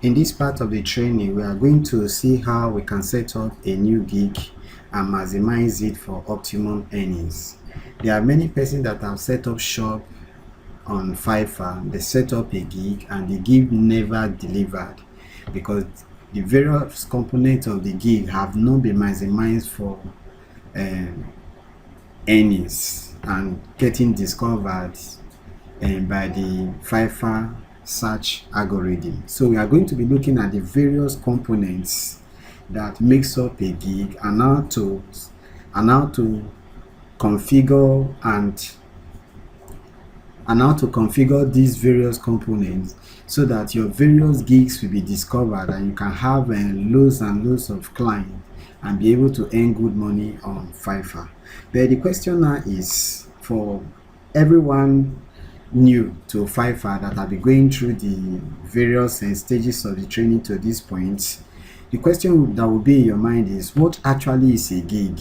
In this part of the training, we are going to see how we can set up a new gig and maximize it for optimum earnings. There are many persons that have set up shop on Fiverr. They set up a gig and the gig never delivered because the various components of the gig have not been maximized for earnings and getting discovered by the Fiverr search algorithm. So we are going to be looking at the various components that makes up a gig and how to configure and how to configure these various components so that your various gigs will be discovered and you can have loads and loads of clients and be able to earn good money on Fiverr. But the question now is, for everyone new to Fiverr that have been going through the various stages of the training to this point, the question that will be in your mind is, what actually is a gig?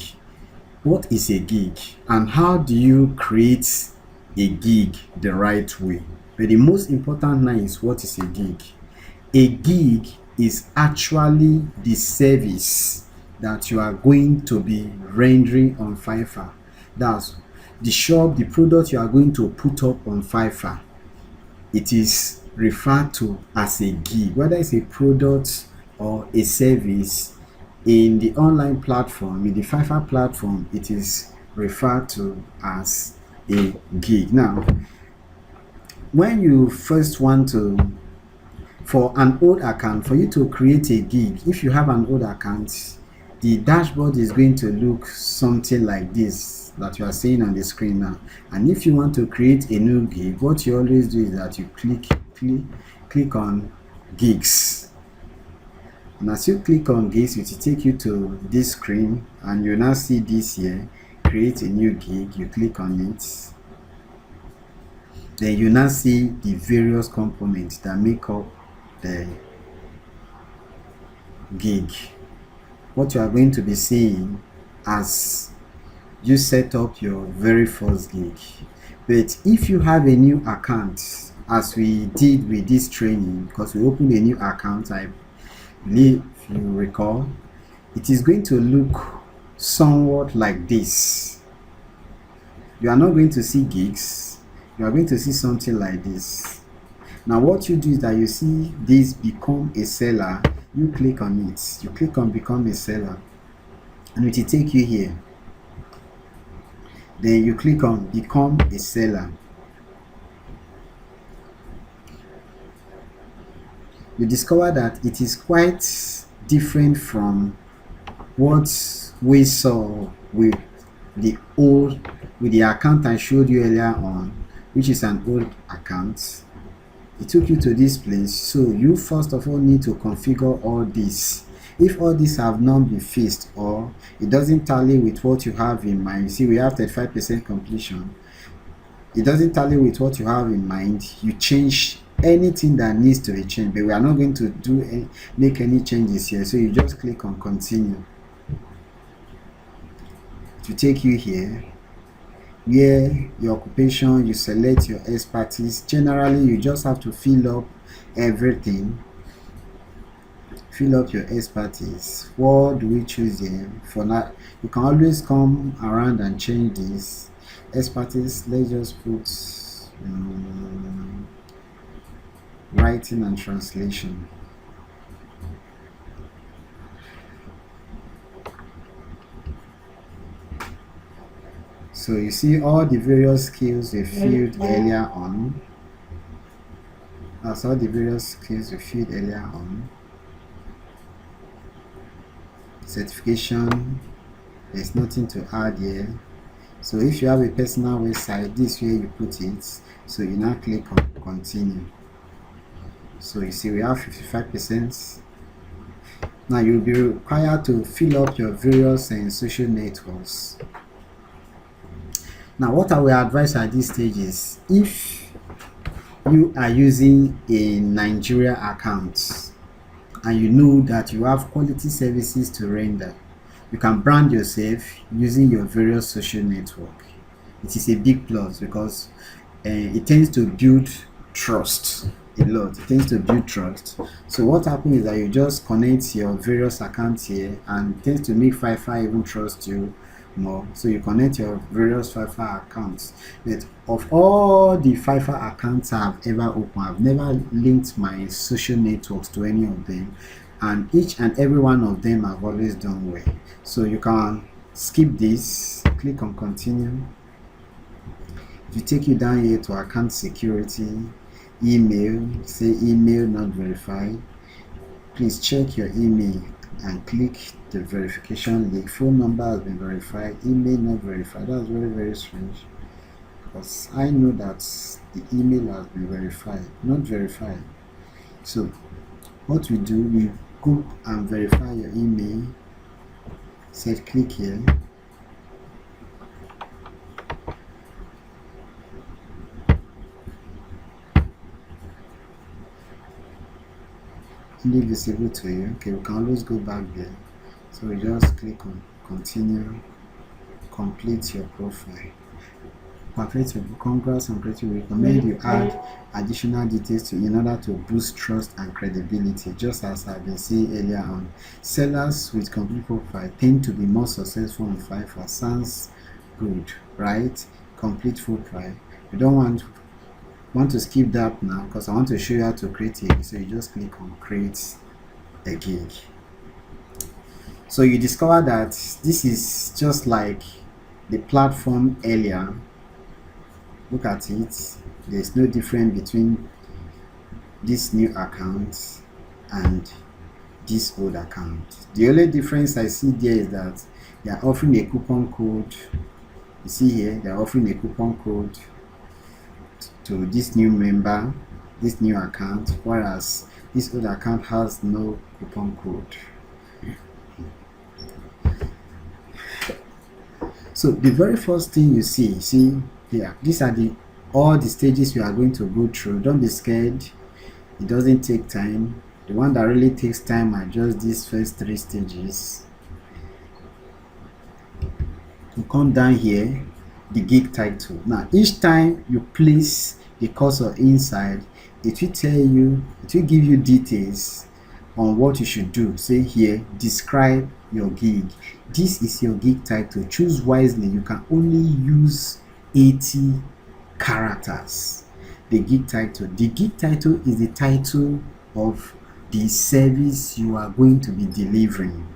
What is a gig and how do you create a gig the right way? But the most important now is, what is a gig? A gig is actually the service that you are going to be rendering on Fiverr. That's the shop, the product you are going to put up on Fiverr. It is referred to as a gig, whether it's a product or a service. In the online platform, in the Fiverr platform, it is referred to as a gig. Now, when you first want to, for an old account, for you to create a gig, if you have an old account, the dashboard is going to look something like this that you are seeing on the screen now. And if you want to create a new gig, what you always do is that you click on gigs. And as you click on gigs, it will take you to this screen and you now see this here, create a new gig. You click on it. Then you now see the various components that make up the gig. What you are going to be seeing as you set up your very first gig. But if you have a new account, as we did with this training, because we opened a new account, I believe you recall, it is going to look somewhat like this. You are not going to see gigs, you are going to see something like this. Now what you do is that you see this become a seller, you click on it, you click on become a seller, and it will take you here. Then you click on become a seller. You discover that it is quite different from what we saw with the account I showed you earlier on, which is an old account. It took you to this place, so you first of all need to configure all this. If all these have not been fixed or it doesn't tally with what you have in mind, you see we have 35% completion, it doesn't tally with what you have in mind, you change anything that needs to be changed. But we are not going to make any changes here, so you just click on continue. To take you here where your occupation, you select your expertise. Generally you just have to fill up everything, fill up your expertise. What do we choose here? For now, you can always come around and change this expertise. Let's just put writing and translation. So you see all the various skills we filled earlier on. That's all the various skills we filled earlier on. Certification, there's nothing to add here. So if you have a personal website, this way you put it. So you now click on continue. So you see we have 55%. Now you'll be required to fill up your various social networks. Now what I will advise at this stage is, if you are using a Nigeria account and you know that you have quality services to render, you can brand yourself using your various social network. It is a big plus because it tends to build trust a lot. It tends to build trust. So what happens is that you just connect your various accounts here, and it tends to make Fiverr even trust you more. So you connect your various Fiverr accounts. But of all the Fiverr accounts I've ever opened, I've never linked my social networks to any of them, and each and every one of them have always done well. So you can skip this, click on continue. It will take you down here to account security, email, say email not verified. Please check your email and click the verification link. Phone number has been verified, email not verified. That's very, very strange, because I know that the email has been verified, not verified. So what we do, we go and verify your email. Said click here. Only visible to you. Okay, we can always go back there. So we just click on continue, complete your profile. Perfect. Congrats on creating. We recommend you add additional details in order to boost trust and credibility. Just as I've been saying earlier on, sellers with complete profile tend to be more successful on Fiverr. Sounds good, right? Complete profile. You don't want to skip that now, because I want to show you how to create it. So you just click on create a gig. So you discover that this is just like the platform earlier. Look at it. There's no difference between this new account and this old account. The only difference I see there is that they are offering a coupon code. You see here, they are offering a coupon code to this new member, this new account, whereas this old account has no coupon code. So the very first thing you see here, these are all the stages you are going to go through. Don't be scared. It doesn't take time. The one that really takes time are just these first 3 stages. You come down here, the gig title. Now each time you place the cursor inside, it will tell you, it will give you details on what you should do. Say here, describe your gig. This is your gig title. Choose wisely. You can only use 80 characters. The gig title is the title of the service you are going to be delivering.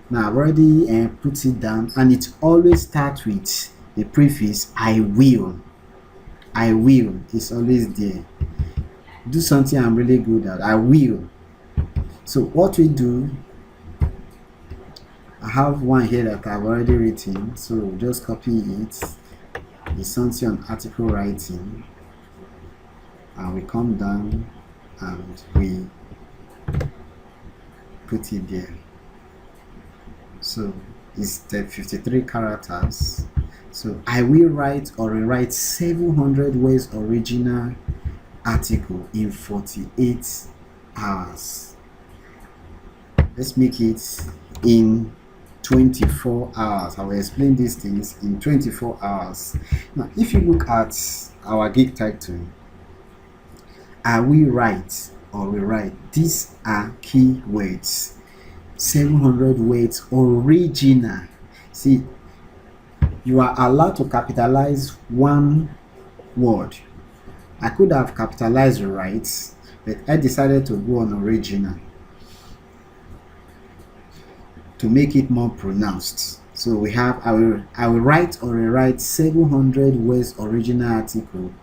Now I've already put it down, and it always starts with the prefix I will. I will is always there. Do something I'm really good at. I will. So what we do, I have one here that I've already written, so we'll just copy it. It's something on article writing, and we come down and we put it there. So it's the 53 characters. So I will write or rewrite 700 words original article in 48 hours. Let's make it in 24 hours. I will explain these things in 24 hours. Now, if you look at our gig title, I will write or rewrite, these are keywords. 700 words original. See, you are allowed to capitalize one word. I could have capitalized right, but I decided to go on original to make it more pronounced. So we have I will write or rewrite 700 words original article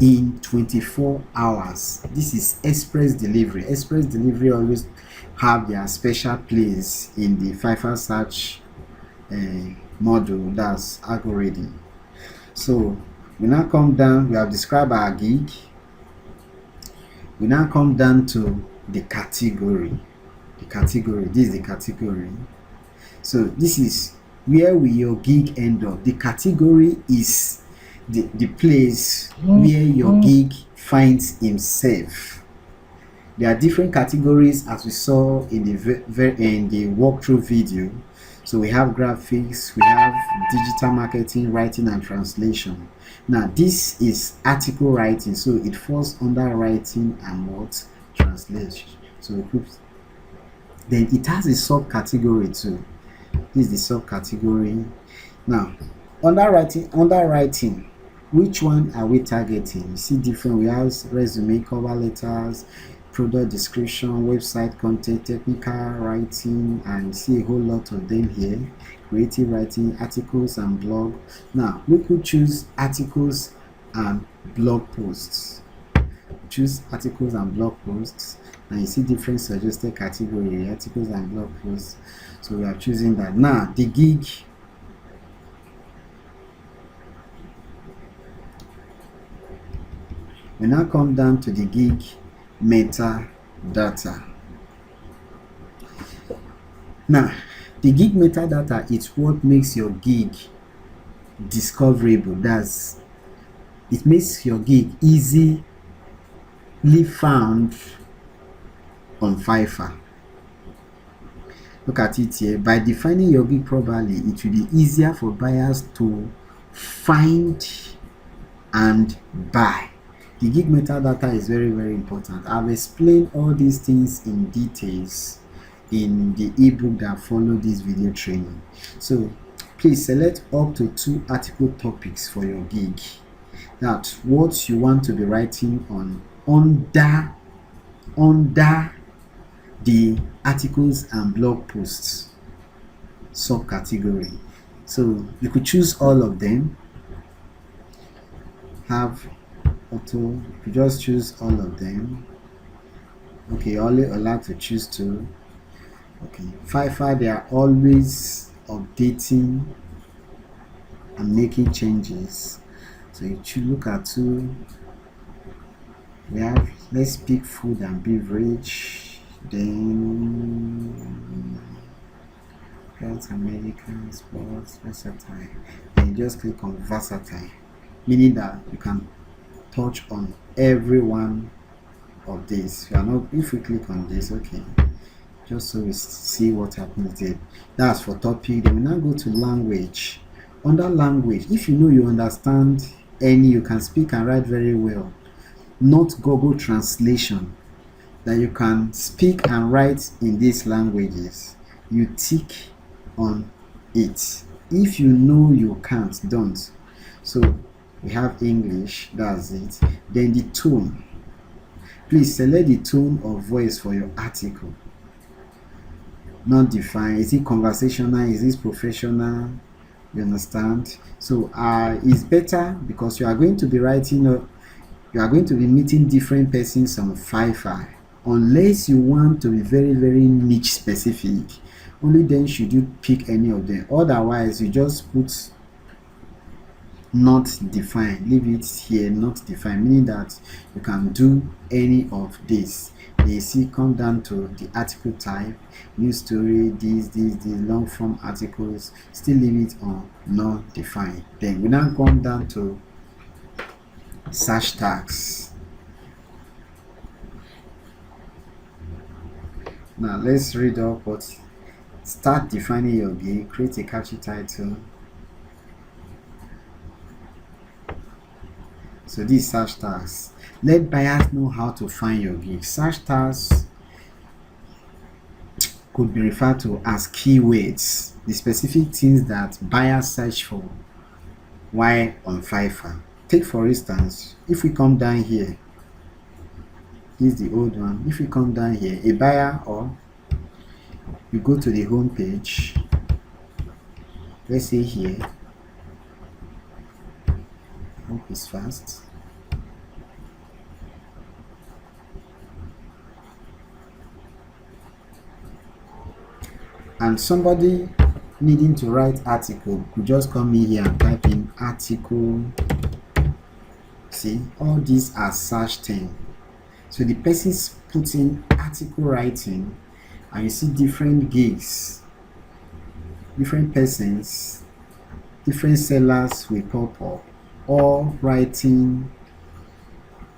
in 24 hours. This is express delivery. Express delivery always have their special place in the Fiverr search module, that's algorithm. So we now come down, we have described our gig. We now come down to the category. This is the category. So this is where will your gig end up. The category is the place where your gig finds himself. There are different categories, as we saw in the walkthrough video. So we have graphics, we have digital marketing, writing and translation. Now this is article writing, so it falls under writing and what? Translation. So we put, then it has a subcategory too. This is the subcategory. Now underwriting, which one are we targeting? You see different, we have resume, cover letters, product description, website content, technical writing, and you see a whole lot of them here. Creative writing, articles and blog. Now we could choose articles and blog posts. Choose articles and blog posts, and you see different suggested category, articles and blog posts. So we are choosing that. Now the gig, we now come down to the gig metadata. Now the gig metadata is what makes your gig discoverable. That's, it makes your gig easily found on Fiverr. Look at it here. By defining your gig properly, it will be easier for buyers to find and buy. The gig metadata is very, very important. I've explained all these things in details in the ebook that follow this video training. So please select up to 2 article topics for your gig. That's what you want to be writing on under the articles and blog posts subcategory. So you could choose all of them. Have auto, you just choose all of them. Okay, only allowed to choose 2. Okay, Fiverr, they are always updating and making changes, so you should look at 2. We have, let's pick food and beverage, then health and medical, sports, versatile. Then you just click on versatile, meaning that you can touch on every one of these. You are not, if we click on this, okay, just so we see what happens there. That's for topic. Then we now go to language. Under language, if you know you understand any, you can speak and write very well, not Google translation, that you can speak and write in these languages, you tick on it. If you know you can't, don't. So we have English, that's it. Then the tone, please select the tone of voice for your article. Not defined. Is it conversational? Is this professional? You understand? So it's better because you are going to be writing, you are going to be meeting different persons on Fiverr. Unless you want to be very, very niche specific, only then should you pick any of them. Otherwise, you just put not defined, leave it here, not defined, meaning that you can do any of this. You see, come down to the article type, news story, these long form articles, still leave it on not defined. Then we now come down to search tags. Now let's read up what. Start defining your gig, create a catchy title. So these search tags, let buyers know how to find your gig. Search tags could be referred to as keywords, the specific things that buyers search for while on Fiverr. Take for instance, if we come down here, this is the old one. If we come down here, a buyer, or you go to the home page, let's say here, hope it's fast. And somebody needing to write article could just come in here and type in article. See, all these are search terms. So the person's putting article writing, and you see different gigs, different persons, different sellers will pop up, all writing,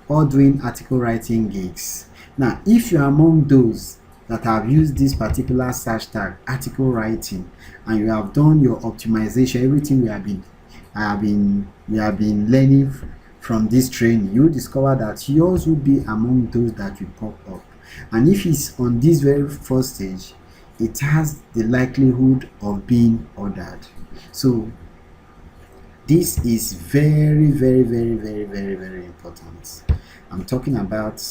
all doing article writing gigs. Now if you are among those, that have used this particular search tag, article writing, and you have done your optimization, everything we have been learning from this training, you discover that yours will be among those that will pop up. And if it's on this very first stage, it has the likelihood of being ordered. So this is very, very, very, very, very, very important. I'm talking about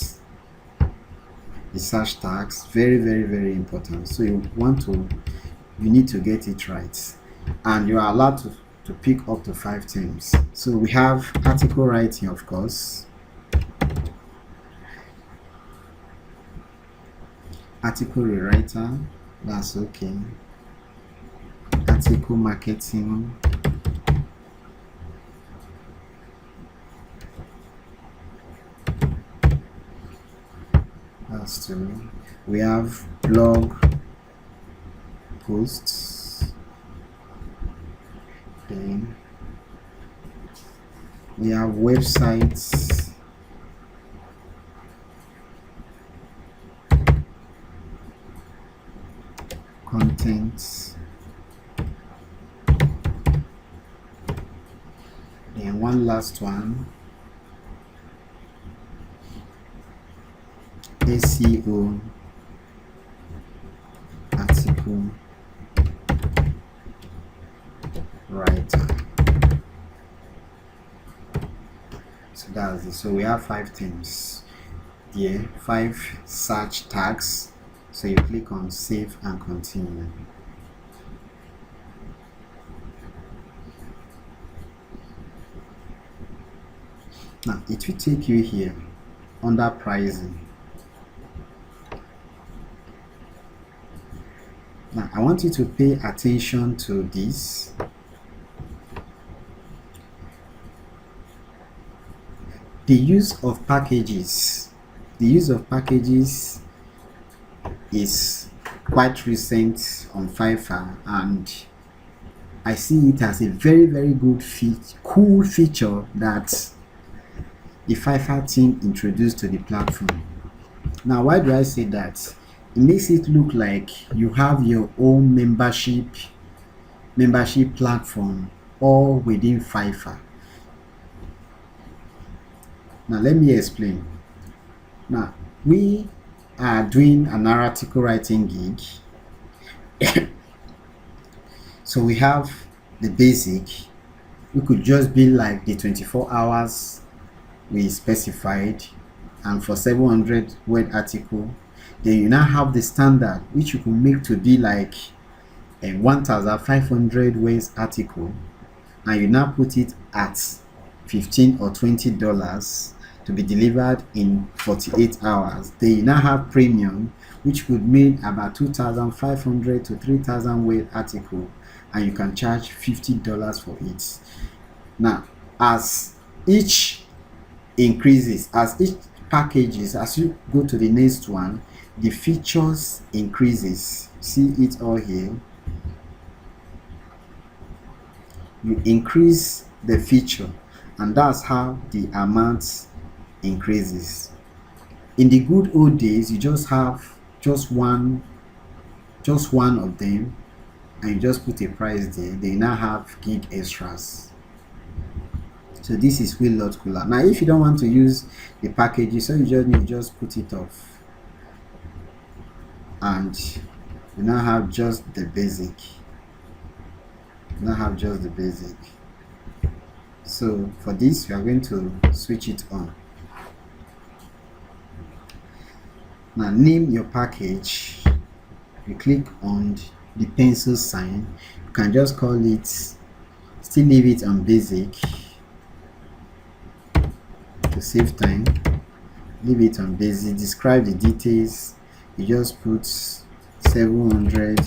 the search tags. Very, very, very important. So you need to get it right, and you are allowed to pick up to 5 terms. So we have article writing, of course, article rewriter, that's okay, article marketing, that's two. We have blog posts, then we have websites, content, then one last one, SEO, article writer. So that's it. So we have 5 themes here, 5 search tags. So you click on save and continue. Now it will take you here under pricing. Now I want you to pay attention to this. The use of packages. The use of packages is quite recent on Fiverr, and I see it as a very, very good cool feature that the Fiverr team introduced to the platform. Now, why do I say that? It makes it look like you have your own membership platform all within Fiverr. Now let me explain. Now we are doing an article writing gig. So we have the basic. We could just be like the 24 hours we specified, and for 700 word article. Then you now have the standard, which you can make to be like a 1,500 words article, and you now put it at $15 or $20 to be delivered in 48 hours. Then you now have premium, which could mean about 2,500 to 3,000 word article, and you can charge $50 for it. Now, as each increases, as each packages, as you go to the next one, the features increases. See it all here. You increase the feature, and that's how the amount increases. In the good old days, you just have just one of them, and you just put a price there. They now have gig extras. So this is a lot cooler. Now if you don't want to use the packages, so you just need to just put it off, and you now have just the basic. So for this, we are going to switch it on. Now name your package. You click on the pencil sign. You can just call it, still leave it on basic to save time. Leave it on basic. Describe the details. You just put 700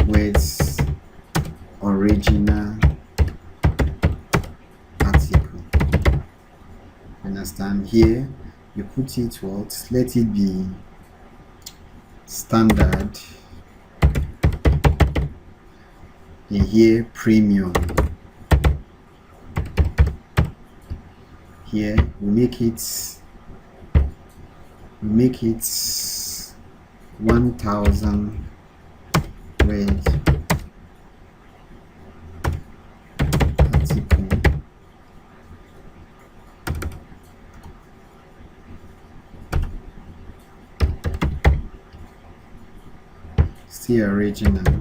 words original article. Understand? Here you put it what? Let it be standard. And here premium. Here we make it 1000 word article. Still original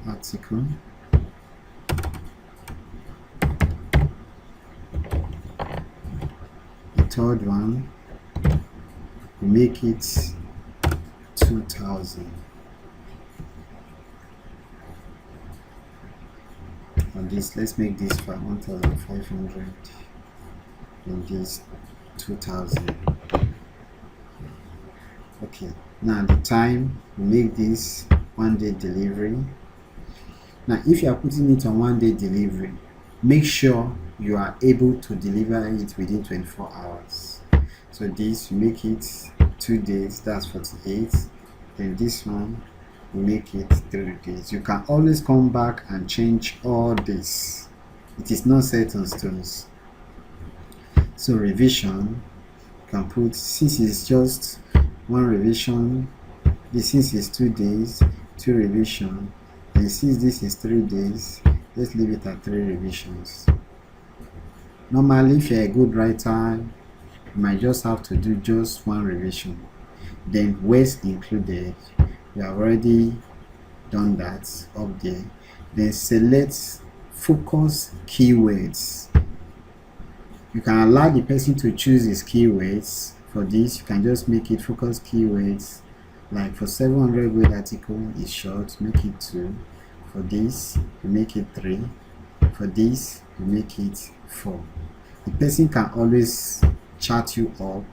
article. The third one, we make it 2000. And this, let's make this for 1500, and this 2000. Okay, now the time, we make this 1 day delivery. Now if you are putting it on 1 day delivery, make sure you are able to deliver it within 24 hours. So this, you make it 2 days, that's 48. Then this one, we make it 3 days. You can always come back and change all this. It is not set on stones. So revision, you can put, since it's just one revision, since is 2 days, 2 revision, and since this is 3 days, let's leave it at 3 revisions. Normally, if you're a good writer, you might just have to do just 1 revision. Then words included, we have already done that up there. Then select focus keywords. You can allow the person to choose his keywords. For this, you can just make it focus keywords. Like for 700 word article is short, make it 2. For this, you make it 3. For this, you make it 4. The person can always chat you up.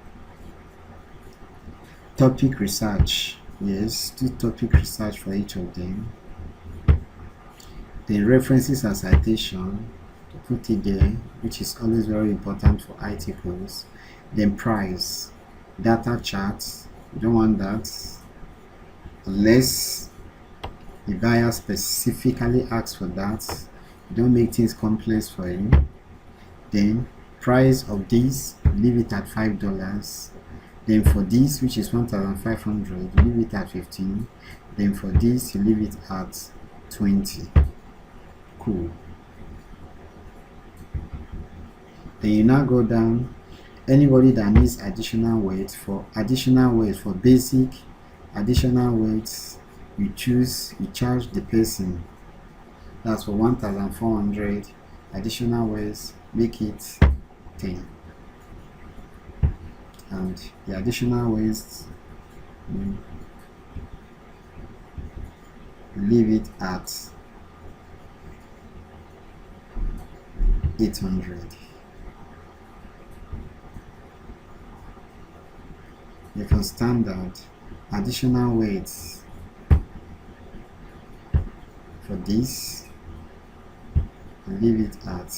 Topic research, yes, do topic research for each of them. Then references and citation, put it there, which is always very important for articles. Then price, data charts, you don't want that unless the buyer specifically asks for that. You don't make things complex for him. Then price of this, leave it at $5. Then for this, which is 1500, you leave it at 15. Then for this, you leave it at 20. Cool. Then you now go down. Anybody that needs additional words, for basic additional words, you charge the person. That's for 1400. Additional words, make it 10. And the additional words, leave it at 800. For standard, additional words for this, leave it at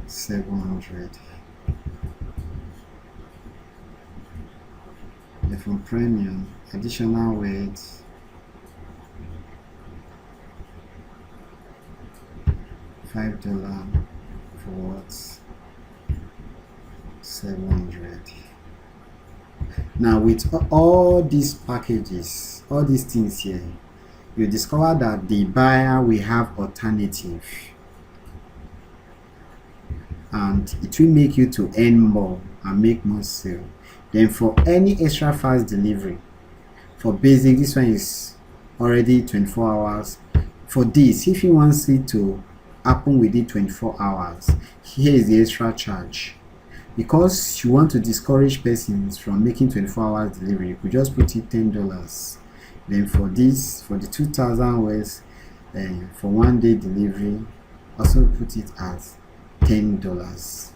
700. For premium, additional words, $5 for what? 700. Now with all these packages, all these things here, you discover that the buyer will have alternative, and it will make you to earn more and make more sale. Then for any extra fast delivery, for basic, this one is already 24 hours. For this, if you want it to happen within 24 hours, here is the extra charge. Because you want to discourage persons from making 24 hours delivery, you could just put it $10. Then for this, for the 2000 words, for 1 day delivery, also put it at $10.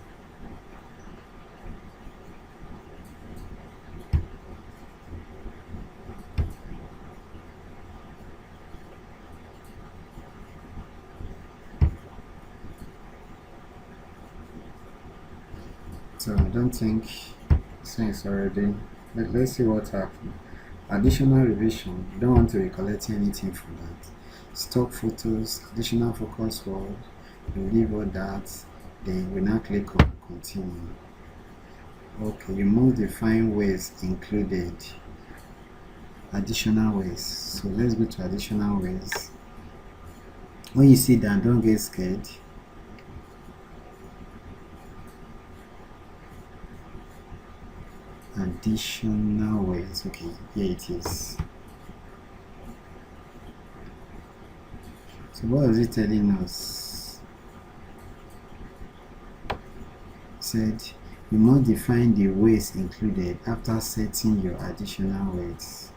So I don't think since already. Let's see what happened. Additional revision. You don't want to recollect anything from that. Stock photos, additional focus word. You leave all that. Then we now click on continue. Okay, you must define ways included. Additional ways. So let's go to additional ways. When you see that, don't get scared. Additional ways. Okay, here it is. So what is it telling us? It said you must define the ways included after setting your additional weights.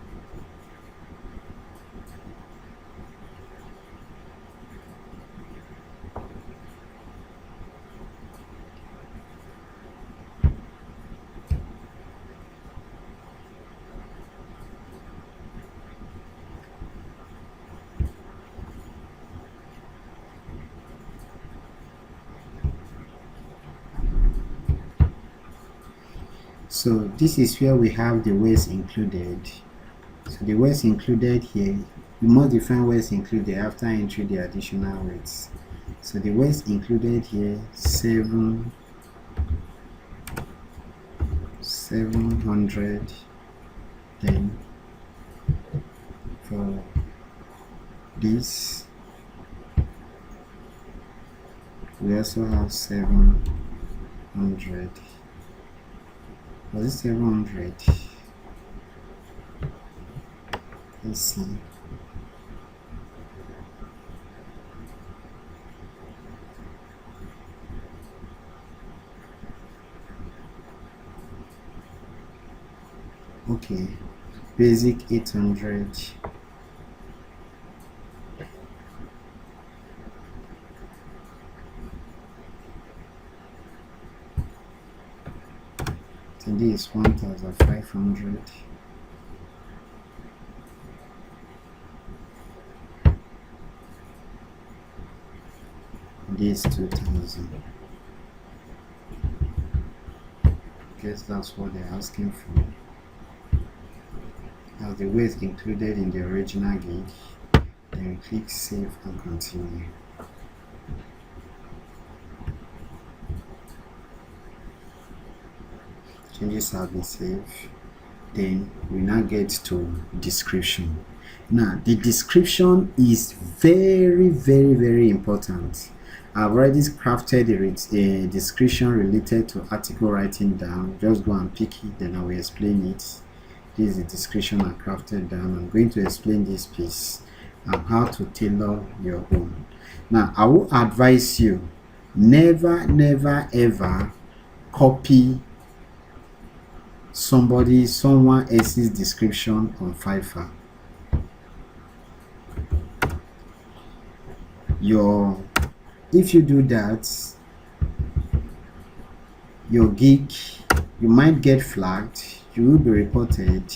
So this is where we have the ways included. So the ways included here, you must define ways included after entering the additional weights. So the ways included here, 700. Then for this, we also have 700. Was it 700? Let's see. Okay, basic 800. So this is 1500. This 2000. Guess that's what they're asking for. As the weight included in the original gig, then click save and continue. Changes have been saved. Then we now get to description. Now the description is very important. I've already crafted a description related to article writing down. Just go and pick it, then I will explain it. This is the description I crafted down. I'm going to explain this piece and how to tailor your own. Now I will advise you, never ever copy someone else's description on Fiverr. If you do that, your gig, you might get flagged, you will be reported,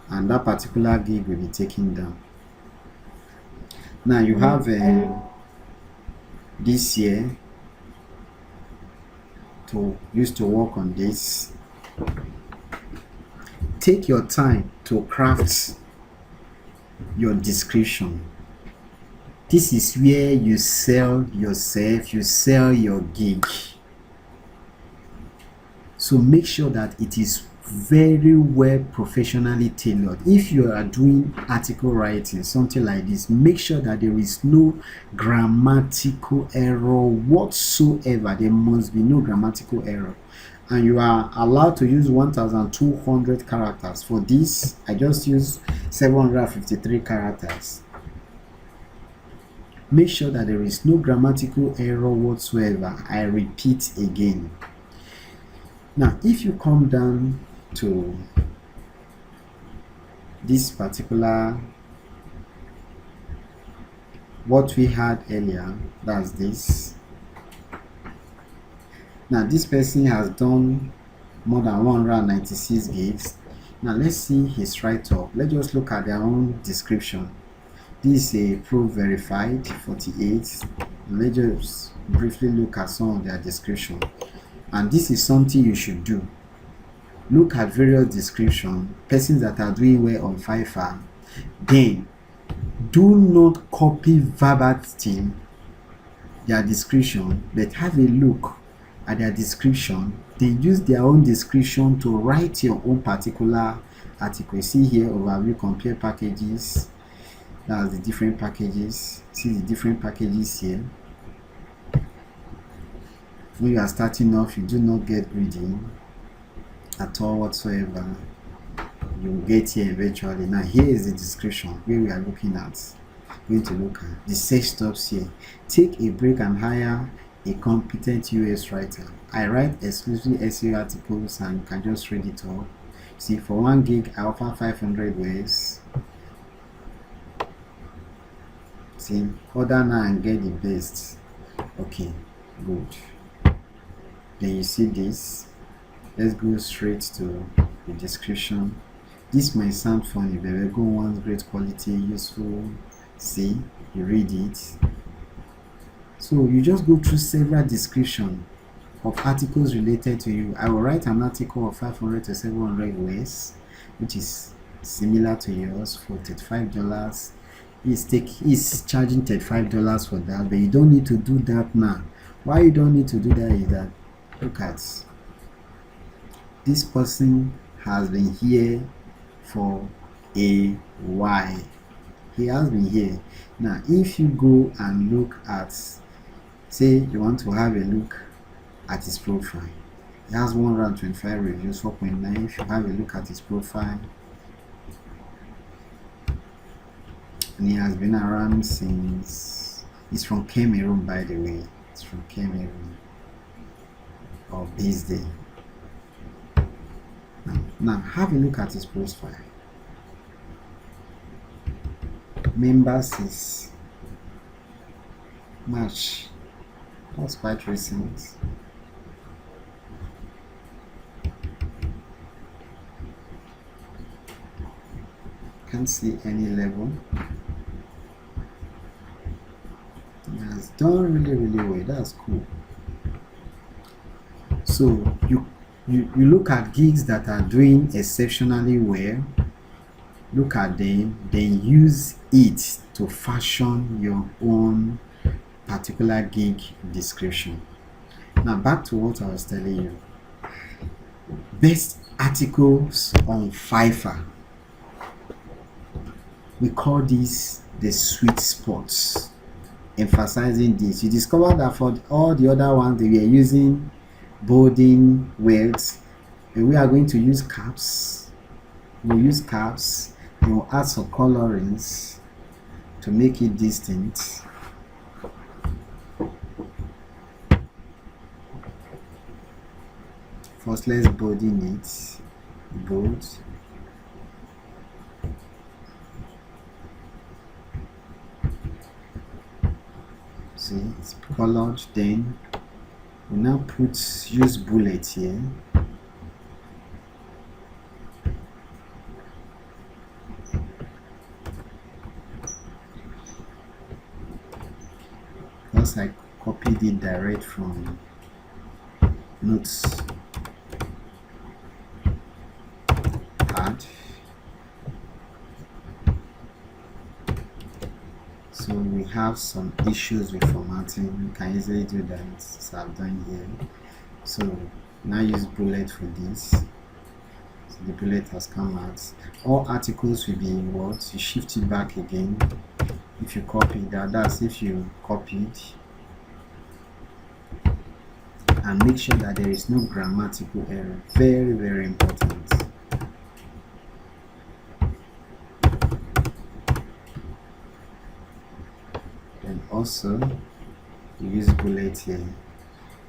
and that particular gig will be taken down. Now you have this year to use to work on this. Take your time to craft your description. This is where you sell yourself, you sell your gig. So make sure that it is very well professionally tailored. If you are doing article writing, something like this, make sure that there is no grammatical error whatsoever. There must be no grammatical error. And you are allowed to use 1200 characters. For this, I just use 753 characters. Make sure that there is no grammatical error whatsoever. I repeat again. Now, if you come down to this particular, what we had earlier, that's this. Now, this person has done more than 196 gigs. Now, let's see his write-up. Let's just look at their own description. This is a pro verified 48. Let's just briefly look at some of their description. And this is something you should do. Look at various descriptions, persons that are doing well on Fiverr. Then do not copy verbatim their description, but have a look at their description, they use their own description to write your own particular article. See here, overview, compare packages. That's the different packages. See the different packages here. When you are starting off, you do not get greedy at all whatsoever. You will get here eventually. Now here is the description where we are looking at. Going to look at the search stops here. Take a break and hire a competent US writer. I write exclusively SEO articles and you can just read it all. See, for 1 gig I offer 500 words. See, order now and get the best. Okay, good. Then you see this. Let's go straight to the description. This might sound funny, but we go wants great quality, useful. See, you read it. So you just go through several descriptions of articles related to you. I will write an article of 500 to 700 words, which is similar to yours, for $35. He's charging $35 for that, but you don't need to do that now. Why you don't need to do that is that, look at, this person has been here for a while. He has been here. Now if you go and look at, say you want to have a look at his profile, he has 125 reviews, 4.9. If you have a look at his profile, and he has been around since, he's from Cameroon, by the way. It's from Cameroon, or based there. Now have a look at his profile. Members is March. That's quite recent. Can't see any level. He has done really well. That's cool. So you look at gigs that are doing exceptionally well. Look at them, then use it to fashion your own particular gig description. Now back to what I was telling you. Best articles on Fiverr. We call this the sweet spots. Emphasizing this. You discover that for all the other ones they were using bolding words, and we are going to use caps. We'll use caps. We'll add some colorings to make it distinct. First, let's bolding it. Bold. See, it's colored. Then we now use bullet here. Because I copied it direct from notes pad, so we have some issues with formatting. You can easily do that, as I've done here. So now use bullet for this. So the bullet has come out. All articles will be in what? You shift it back again. If you copy that's if you copied, and make sure that there is no grammatical error. Very important. And also you use bullet here.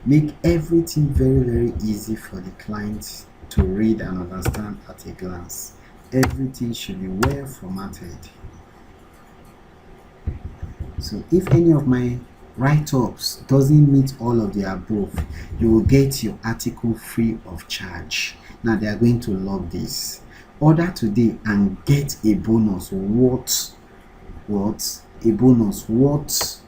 Make everything very easy for the client to read and understand at a glance. Everything should be well formatted. So if any of my write-ups doesn't meet all of the above, you will get your article free of charge. Now they are going to love this. Order today and get a bonus. What a bonus. What?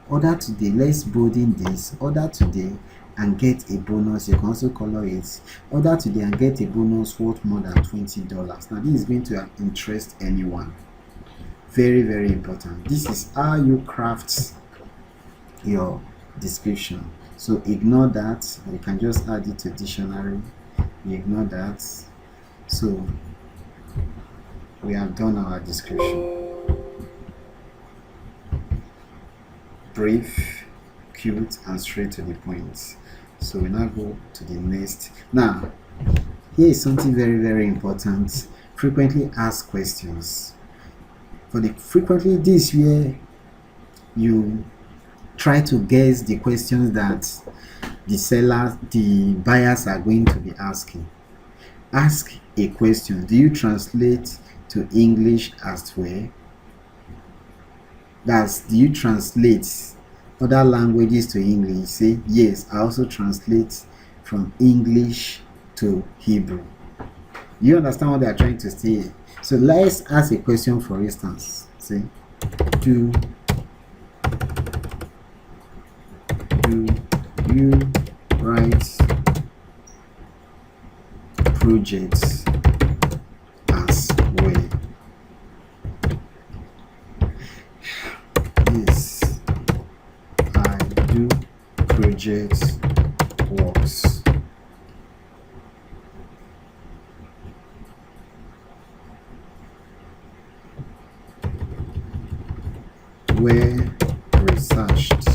Order today. Let's bolding this. Order today and get a bonus. You can also color it. Order today and get a bonus worth more than $20. Now this is going to interest anyone. Very important. This is how you craft your description. So ignore that. You can just add it to dictionary. You ignore that. So we have done our description. Brief, cute, and straight to the point. So we now go to the next. Now, here is something very, very important. Frequently asked questions. For the frequently, this where you try to guess the questions that the buyers are going to be asking. Ask a question. Do you translate to English as well? Do you translate other languages to English? Say, yes, I also translate from English to Hebrew. Do you understand what they are trying to say? So let's ask a question, for instance. Say, do you write projects as well? Yes, I do project works. Were researched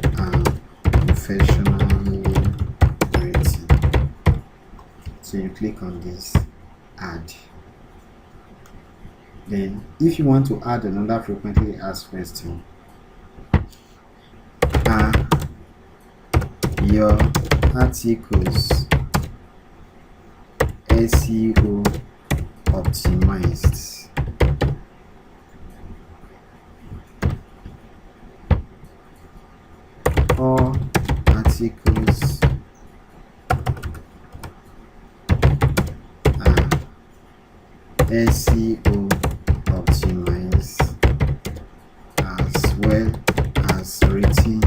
and professionally written. So you click on this, add. Then if you want to add another frequently asked question, are your articles SEO optimized? All articles are SEO optimized as well as written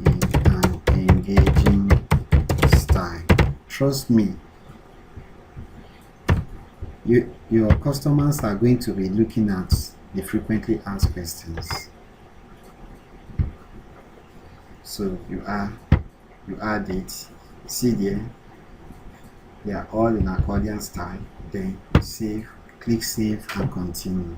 in an engaging style. Trust me, your customers are going to be looking at the frequently asked questions. So you add it. See there, they are all in accordion style. Then save, click save and continue.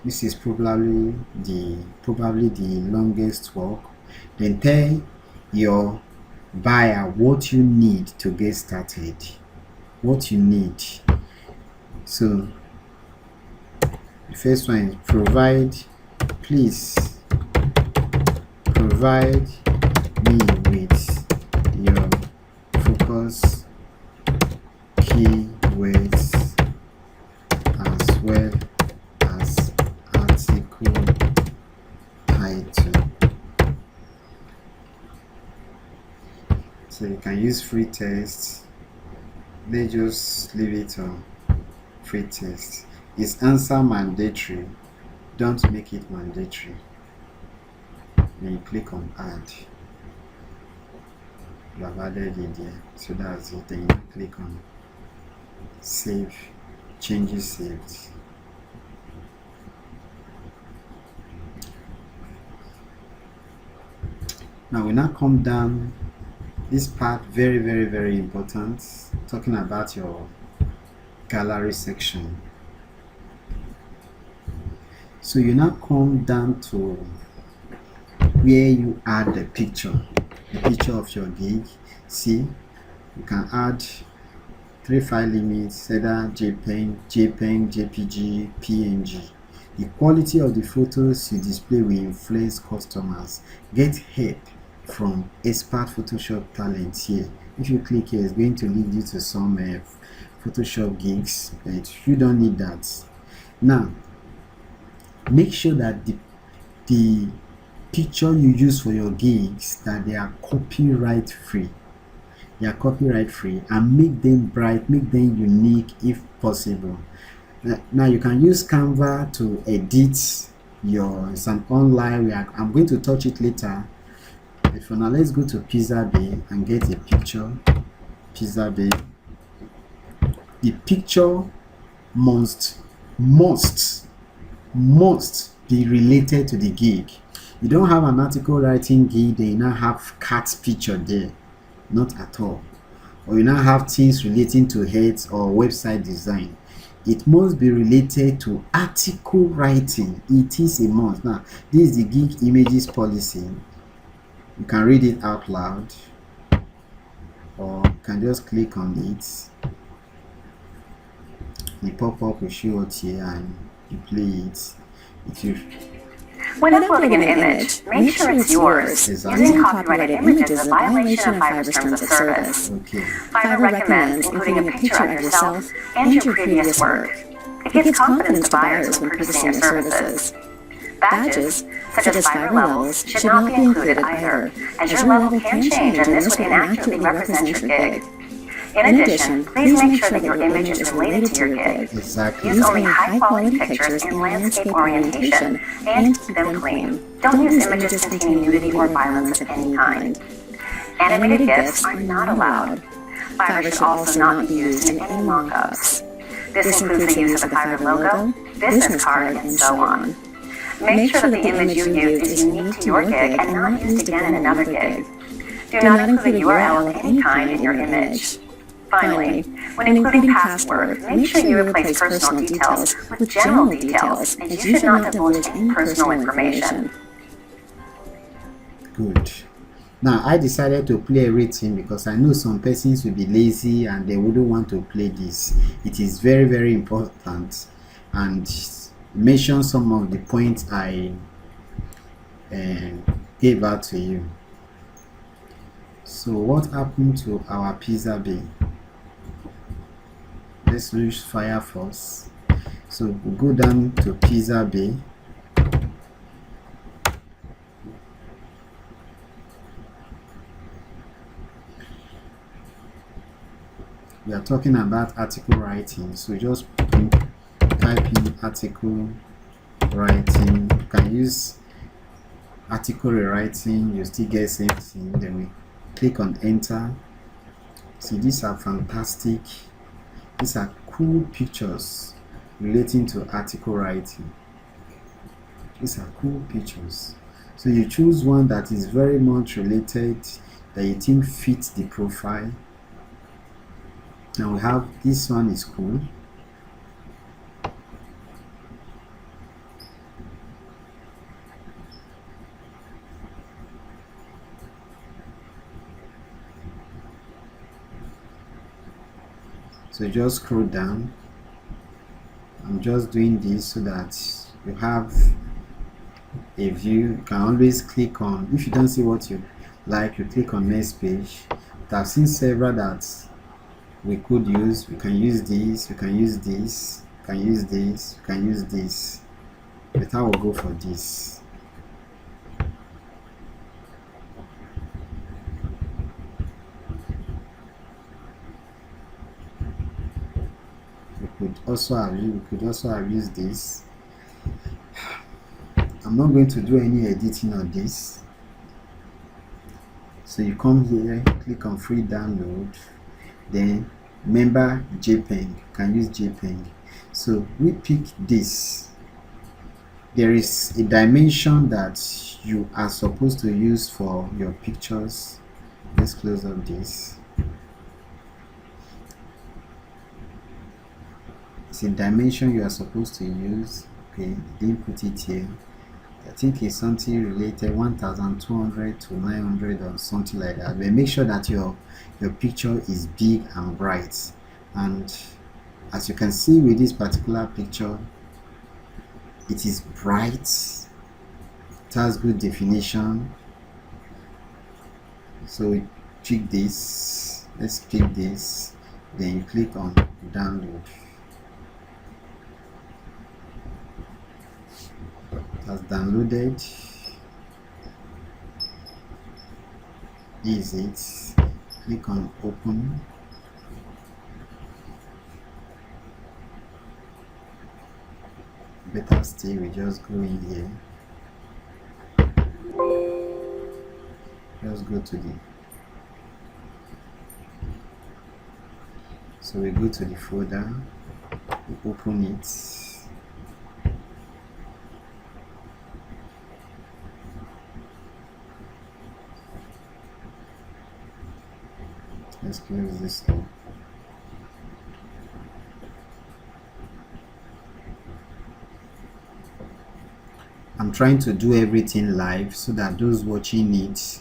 This is probably the longest work. Then tell your buyer what you need to get started. What you need. So the first one is please provide me with your focus keywords as well as article title. So you can use free text. Let's just leave it on free text. Is answer mandatory? Don't make it mandatory. Then you click on add. You have added it there. So that's it. Then you click on save. Changes saved. Now we now come down. This part very, very, very important. Talking about your gallery section. So you now come down to where you add the picture of your gig. See, you can add 3 file limits, either JPEG, JPG, PNG. The quality of the photos you display will influence customers. Get help from expert Photoshop talent here. If you click here, it's going to lead you to some Photoshop gigs, but you don't need that. Now, make sure that the picture you use for your gigs, that they are copyright free. They are copyright free, and make them bright, make them unique if possible. Now you can use Canva to edit some online. I'm going to touch it later. But for now, let's go to Pixabay and get a picture. Pixabay. The picture must must be related to the gig. You don't have an article writing gig, then you now have cat picture there. Not at all. Or you now have things relating to heads or website design. It must be related to article writing. It is a must. Now, this is the gig images policy. You can read it out loud, or you can just click on it. The pop-up will show it here and you play it. When uploading an image, make sure it's yours. Exactly. Using copyrighted images is a violation of Fiverr's terms of service. Okay. Fiverr recommends including a picture of yourself and your previous work. It gives confidence to buyers when purchasing your services. Badges, such as Fiverr levels, should not be included either, as your level can change and this would inaccurately represent your gig. In addition, please make sure that your image is related to your gig. Exactly. Use only high-quality pictures in landscape orientation and keep them clean. Don't use images containing nudity or violence of any kind. Animated GIFs are not allowed. Fiverr should also not be used in any mock-ups. This includes the use of the Fiverr logo, business card, and so on. Make sure that the image you used is unique to your gig and not used again in another gig. Do not include a URL of any kind in your image. Finally, when including password, make sure you replace personal details with general details, as you should not divulge any personal information. Good. Now, I decided to play everything because I know some persons will be lazy and they wouldn't want to play this. It is very, very important, and mention some of the points I gave out to you. So what happened to our pizza bay? Let's use Firefox. So we'll go down to pizza bay. We are talking about article writing, so just type in article writing. You can use article rewriting, you still get same thing. Then we click on enter. See, these are fantastic. These are cool pictures relating to article writing. These are cool pictures. So you choose one that is very much related, that you think fits the profile. Now we have this one is cool. So just scroll down. I'm just doing this so that you have a view. You can always click on, if you don't see what you like, you click on next page. But I've seen several that we could use. We can use this, we can use this, we can use this, we can use this. But I will go for this. We could also have used this. I'm not going to do any editing on this. So you come here, click on free download, then member JPEG. You can use JPEG. So we pick this. There is a dimension that you are supposed to use for your pictures. Let's close up this. It's a dimension you are supposed to use. Okay, didn't put it here. I think it's something related 1200 to 900 or something like that. But make sure that your picture is big and bright. And as you can see with this particular picture, it is bright. It has good definition. So we pick this. Let's pick this. Then you click on download. Has downloaded. This is it. Click on open. Better still, we just go in here. Just go to the. So we go to the folder. We open it. Let's close this up. I'm trying to do everything live so that those watching it,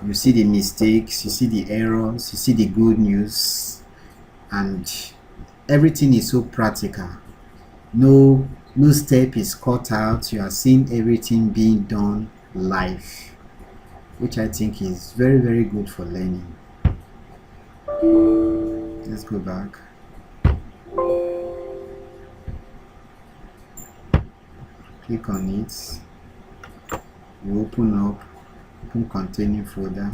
you see the mistakes, you see the errors, you see the good news, and everything is so practical. No step is cut out. You are seeing everything being done live, which I think is very, very good for learning. Let's go back. Click on it. You open containing folder.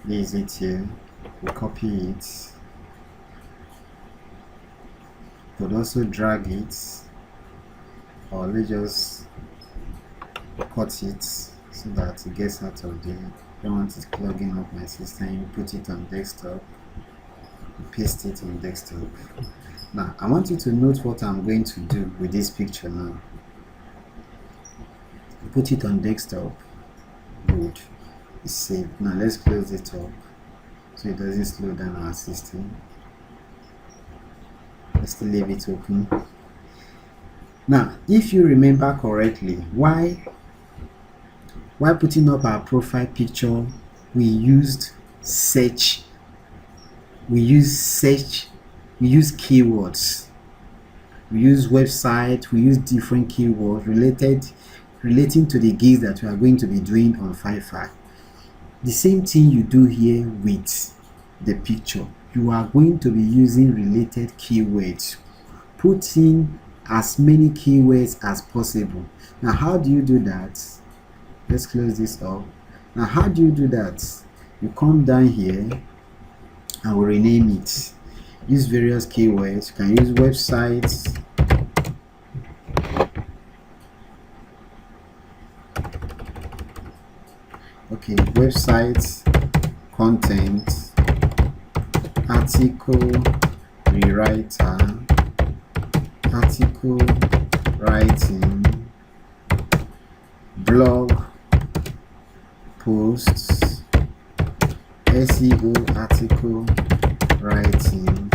There is it here. We copy it. Could also drag it, or let's just cut it so that it gets out of there. Don't want it clogging up my system. You put it on desktop, paste it on desktop. Now I want you to note what I'm going to do with this picture now. Put it on desktop. Good. It's saved. Now let's close it up so it doesn't slow down our system. Let's still leave it open. Now, if you remember correctly, why putting up our profile picture, we used search. We use keywords. We use website. We use different keywords relating to the gigs that we are going to be doing on Fiverr. The same thing you do here with the picture. You are going to be using related keywords. Put in as many keywords as possible. Now, how do you do that? Let's close this up. Now, how do you do that? You come down here and we rename it. Use various keywords. You can use websites. Okay, websites, content, article rewriter, article writing, blog posts, SEO article writing.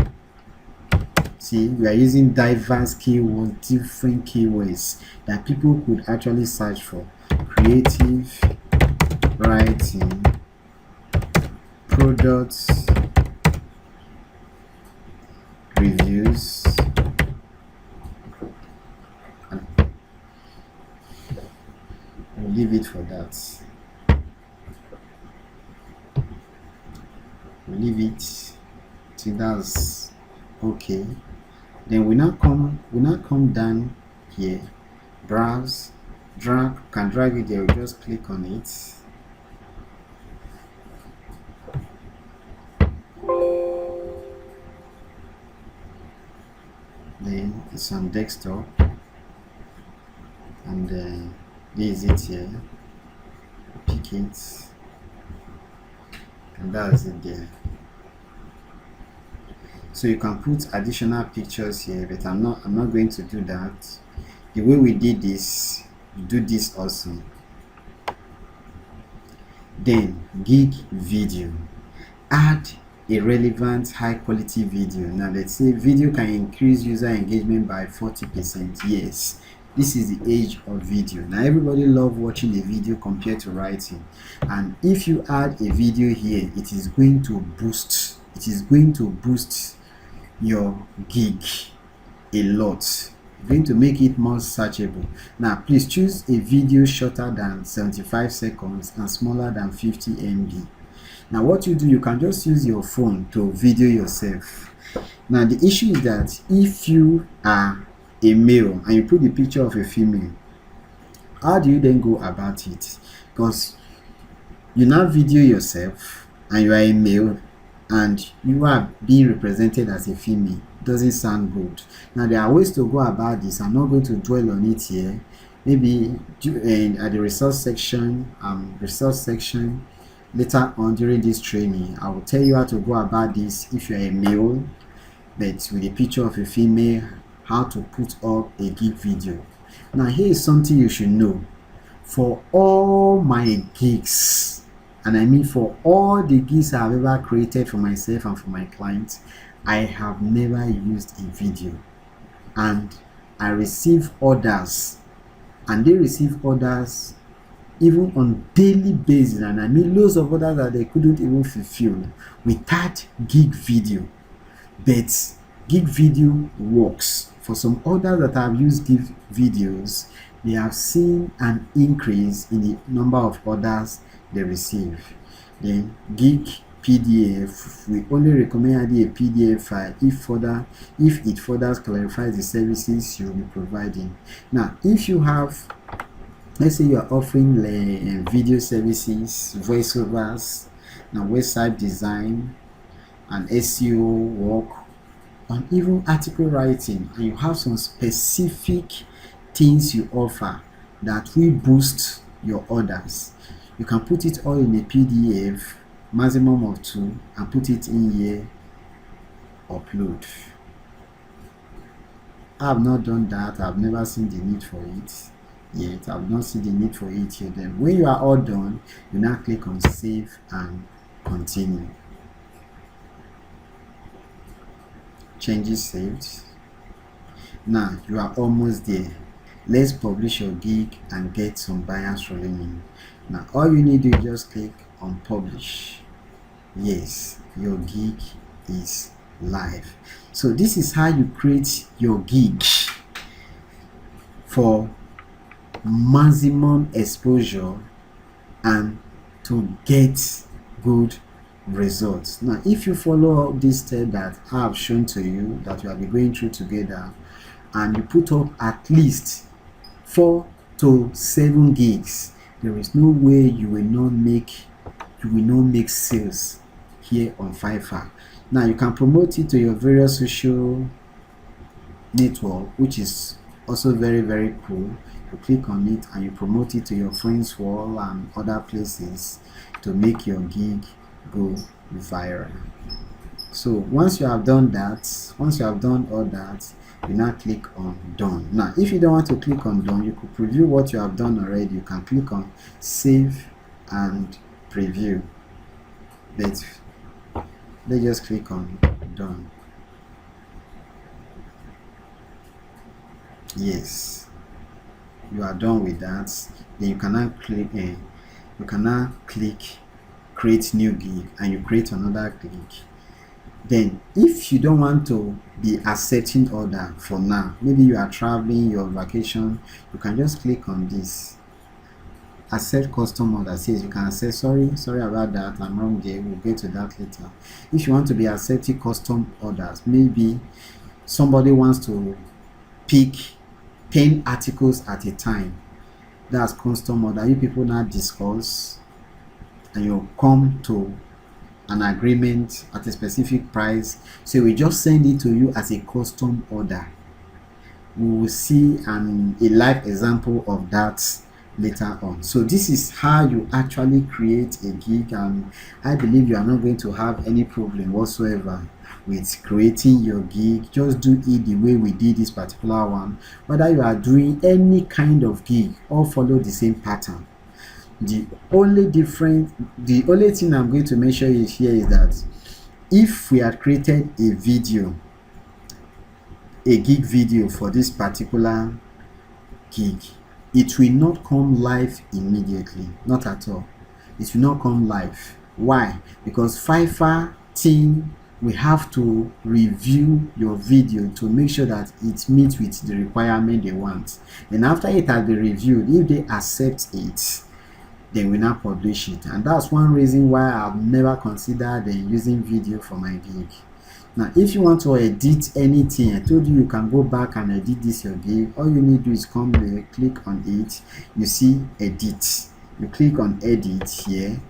See, we are using diverse keywords, different keywords that people could actually search for. Creative writing, products reviews, we'll leave it for that. We'll leave it till that's okay. Then we now come down here, browse, can drag it there. We just click on it. Then it's on desktop, and there is it here. Pick it, and that's it there. So you can put additional pictures here, but I'm not going to do that. The way we did this, you do this also. Then gig video, add a relevant high quality video. Now let's say video can increase user engagement by 40%. Yes, this is the age of video. Now everybody loves watching a video compared to writing, and if you add a video here, it is going to boost your gig a lot. Going to make it more searchable. Now please choose a video shorter than 75 seconds and smaller than 50 MB. Now what you do, you can just use your phone to video yourself. Now the issue is that if you are a male and you put the picture of a female, how do you then go about it? Because you now video yourself and you are a male and you are being represented as a female. Doesn't sound good. Now there are ways to go about this. I'm not going to dwell on it here. Maybe at the resource section later on during this training, I will tell you how to go about this if you're a male but with a picture of a female, how to put up a gig video. Now here is something you should know. For all my gigs, And I mean, for all the gigs I've ever created for myself and for my clients, I have never used a video. And I receive orders, and they receive orders even on daily basis, and I mean loads of orders that they couldn't even fulfill without gig video. But gig video works. For some orders that have used gig videos, they have seen an increase in the number of orders they receive. Then gig PDF, we only recommend adding a PDF file if it further clarifies the services you'll be providing. Now, if you have, let's say you are offering video services, voiceovers, now website design and SEO work, and even article writing, and you have some specific things you offer that will boost your orders, you can put it all in a PDF, maximum of 2, and put it in here, upload. I have not done that. I've never seen the need for it yet. I've not seen the need for it yet. Then when you are all done, you now click on save and continue. Changes saved. Now you are almost there. Let's publish your gig and get some buyers rolling in. Now all you need to do is just click on publish. Yes, your gig is live. So this is how you create your gig for maximum exposure and to get good results. Now if you follow up this step that I have shown to you, that we have been going through together, and you put up at least 4 to 7 gigs, there is no way you will not make sales here on Fiverr. Now you can promote it to your various social network, which is also very, very cool. You click on it and you promote it to your friends wall and other places to make your gig go viral. So once you have done that, once you have done all that, you now click on done. Now if you don't want to click on done, you could preview what you have done already. You can click on save and preview, but let's just click on done. Yes, you are done with that. Then you can now click create new gig, and you create another gig. Then if you don't want to be accepting order for now, maybe you are traveling, your vacation, you can just click on this accept custom order. Says you can accept. Sorry about that, I'm wrong there, we'll get to that later. If you want to be accepting custom orders, maybe somebody wants to pick 10 articles at a time, that's custom order. You people now discuss and you come to an agreement at a specific price, so we just send it to you as a custom order. We will see a live example of that later on. So this is how you actually create a gig, and I believe you are not going to have any problem whatsoever with creating your gig. Just do it the way we did this particular one. Whether you are doing any kind of gig, all follow the same pattern. The only thing I'm going to mention is here is that if we had created a gig video for this particular gig, it will not come live immediately. Not at all. It will not come live. Why? Because Fiverr team, we have to review your video to make sure that it meets with the requirement they want. And after it has been reviewed, if they accept it, then we now publish it. And that's one reason why I've never considered using video for my gig. Now if you want to edit anything, I told you can go back and edit this your gig. All you need to do is come there, click on it, you see edit, you click on edit here.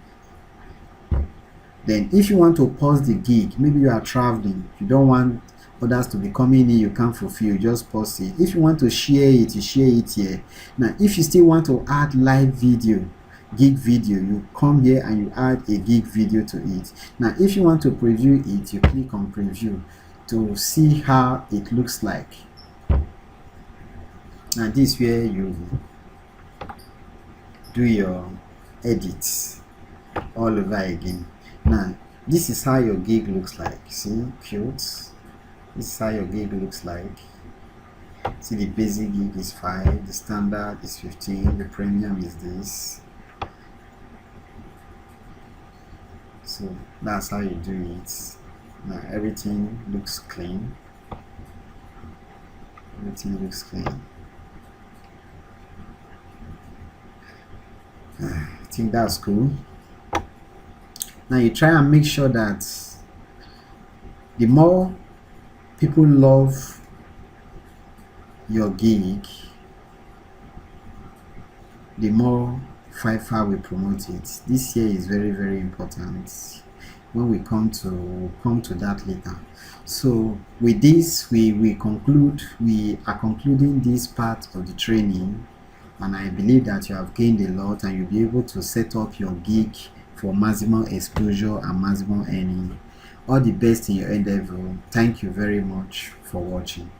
Then if you want to pause the gig, maybe you are traveling, you don't want others to be coming in, you can't fulfill, just pause it. If you want to share it, you share it here. Now if you still want to add live video, gig video, you come here and you add a gig video to it. Now if you want to preview it, you click on preview to see how it looks like. And this is where you do your edits. all over again. Now this is how your gig looks like. See, cute. This is how your gig looks like. See, the basic gig is 5, the standard is 15, the premium is this. So that's how you do it. Now everything looks clean. Everything looks clean. I think that's cool. Now you try and make sure that the more people love your gig, the more Fiverr will promote it. This year is very, very important. When we come to that later. So with this, we are concluding this part of the training, and I believe that you have gained a lot and you'll be able to set up your gig for maximum exposure and maximum earning. All the best in your endeavor. Thank you very much for watching.